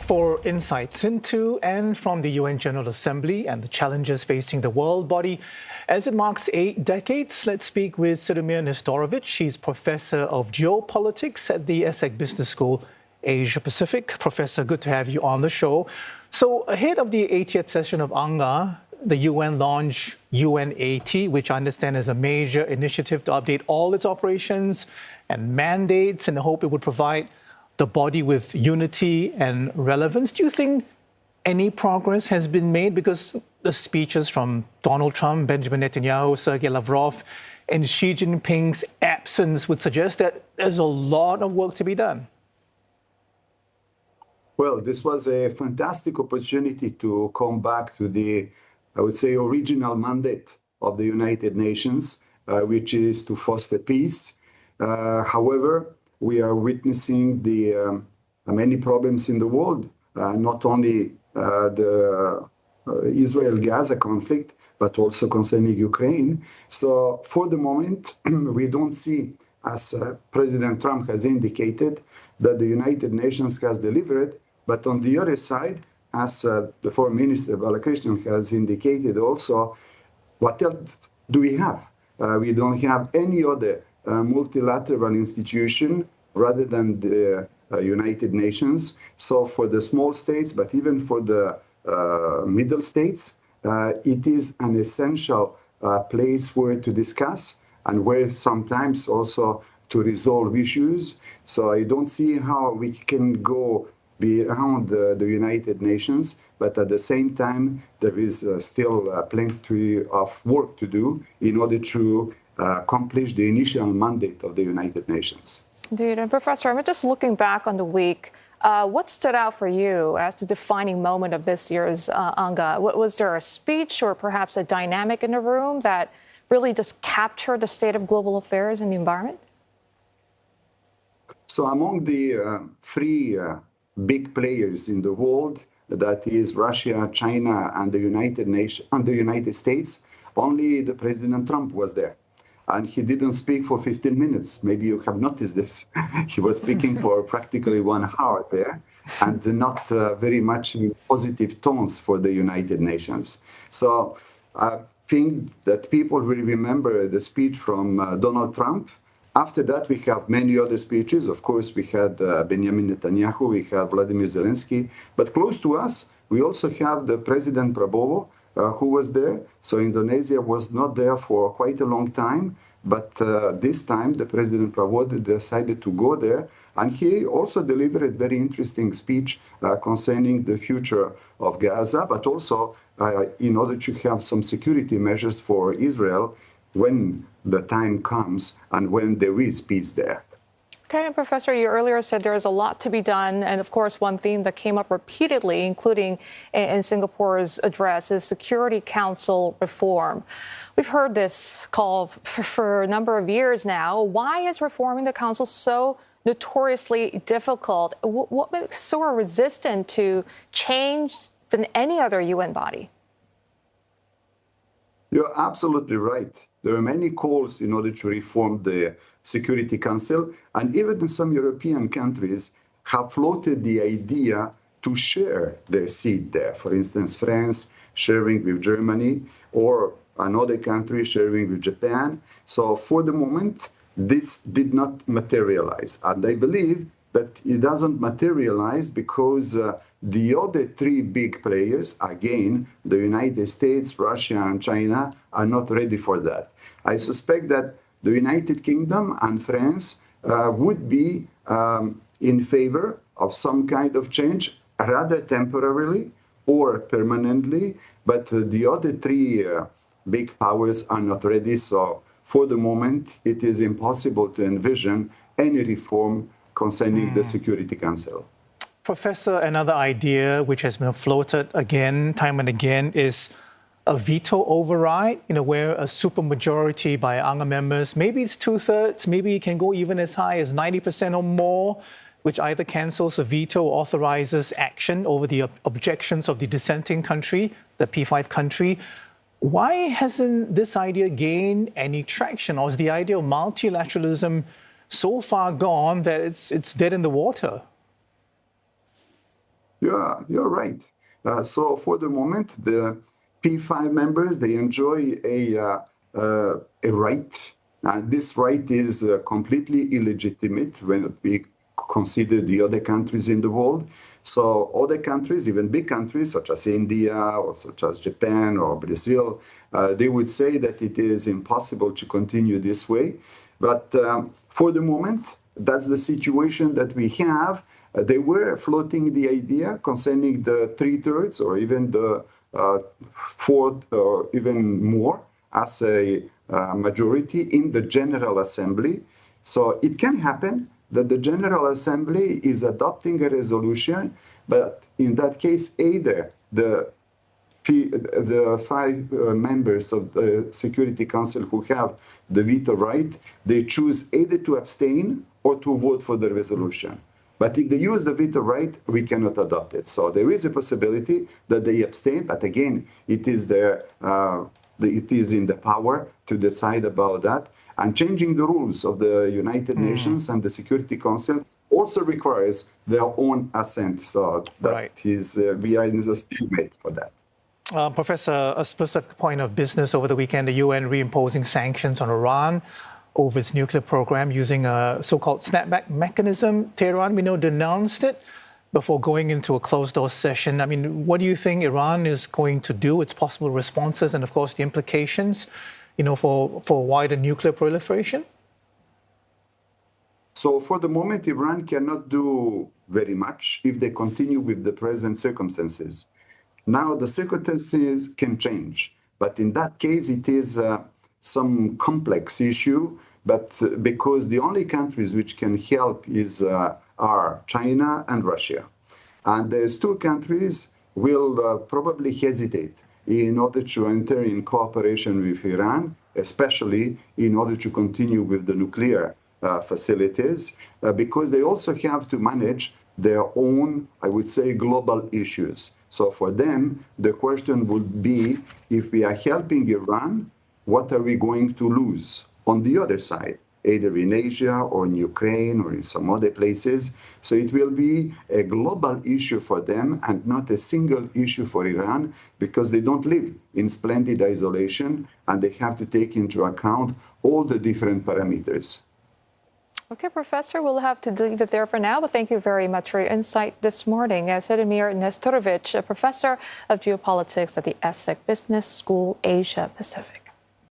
For insights into and from the UN General Assembly and the challenges facing the world body as it marks 8 decades, let's speak with Cedomir Nestorovic. He's Professor of Geopolitics at the ESSEC Business School Asia-Pacific. Professor, good to have you on the show. So ahead of the 80th session of UNGA, the UN launched UN80, which I understand is a major initiative to update all its operations and mandates in the hope it would provide the body with unity and relevance. Do you think any progress has been made? Because the speeches from Donald Trump, Benjamin Netanyahu, Sergei Lavrov, and Xi Jinping's absence would suggest that there's a lot of work to be done. Well, this was a fantastic opportunity to come back to the, I would say, original mandate of the United Nations, which is to foster peace. However, we are witnessing the many problems in the world, not only the Israel-Gaza conflict, but also concerning Ukraine. So for the moment, we don't see, as President Trump has indicated, that the United Nations has delivered. But on the other side, as the Foreign Minister Balakrishnan has indicated also, what else do we have? We don't have any other multilateral institution rather than the United Nations. So for the small states, but even for the middle states, it is an essential place where to discuss and where sometimes also to resolve issues. So I don't see how we can go beyond the United Nations, but at the same time, there is still plenty of work to do in order to accomplish the initial mandate of the United Nations. Indeed. And Professor, I'm just looking back on the week. What stood out for you as the defining moment of this year's UNGA? Was there a speech or perhaps a dynamic in the room that really just captured the state of global affairs and the environment? So among the three big players in the world, that is Russia, China, and the United States, only the President Trump was there. And he didn't speak for 15 minutes. Maybe you have noticed this. He was speaking for practically 1 hour there, and not very much in positive tones for the United Nations. So I think that people will remember the speech from Donald Trump. After that, we have many other speeches. Of course, we had Benjamin Netanyahu, we have Vladimir Zelensky. But close to us, we also have the President Prabowo, who was there. So Indonesia was not there for quite a long time. But this time, the President Prabowo decided to go there. And he also delivered a very interesting speech concerning the future of Gaza, but also in order to have some security measures for Israel when the time comes and when there is peace there. Okay, and Professor, you earlier said there is a lot to be done. And of course, one theme that came up repeatedly, including in Singapore's address, is Security Council reform. We've heard this call for a number of years now. Why is reforming the Council so notoriously difficult? What makes it so resistant to change than any other UN body? You're absolutely right. There are many calls in order to reform the Security Council, and even some European countries have floated the idea to share their seat there. For instance, France sharing with Germany, or another country sharing with Japan. So for the moment, this did not materialize. And I believe that it doesn't materialize because the other three big players, again, the United States, Russia, and China, are not ready for that. I suspect that the United Kingdom and France would be in favor of some kind of change, rather temporarily or permanently, but the other three big powers are not ready. So for the moment, it is impossible to envision any reform concerning the Security Council. Professor, another idea which has been floated again, time and again, is a veto override, where a supermajority by UNGA members, maybe it's 2/3, maybe it can go even as high as 90% or more, which either cancels a veto or authorizes action over the objections of the dissenting country, the P5 country. Why hasn't this idea gained any traction, or is the idea of multilateralism so far gone that it's dead in the water? Yeah, you're right. So for the moment, the P5 members, they enjoy a right. And this right is completely illegitimate when we consider the other countries in the world. So other countries, even big countries such as India or such as Japan or Brazil, they would say that it is impossible to continue this way. But for the moment, that's the situation that we have. They were floating the idea concerning the 3/3 or even the fourth or even more as a majority in the General Assembly. So it can happen that the General Assembly is adopting a resolution, but in that case, either the five members of the Security Council who have the veto right, they choose either to abstain or to vote for the resolution. But if they use the veto right, we cannot adopt it. So there is a possibility that they abstain, but again, it is it is in the power to decide about that. And changing the rules of the United Nations and the Security Council also requires their own assent. So that is, we are in the stalemate for that. Professor, a specific point of business over the weekend, the UN reimposing sanctions on Iran over its nuclear program using a so-called snapback mechanism. Tehran, we know, denounced it before going into a closed-door session. I mean, what do you think Iran is going to do, its possible responses, and of course the implications, for wider nuclear proliferation? So for the moment, Iran cannot do very much if they continue with the present circumstances. Now, the circumstances can change, but in that case, it is some complex issue, but because the only countries which can help are China and Russia. And these two countries will probably hesitate in order to enter in cooperation with Iran, especially in order to continue with the nuclear facilities, because they also have to manage their own, I would say, global issues. So for them, the question would be, if we are helping Iran, what are we going to lose on the other side, either in Asia or in Ukraine or in some other places? So it will be a global issue for them and not a single issue for Iran, because they don't live in splendid isolation and they have to take into account all the different parameters. Okay, Professor, we'll have to leave it there for now, but thank you very much for your insight this morning. Cedomir Nestorovic, a professor of geopolitics at the ESSEC Business School Asia-Pacific.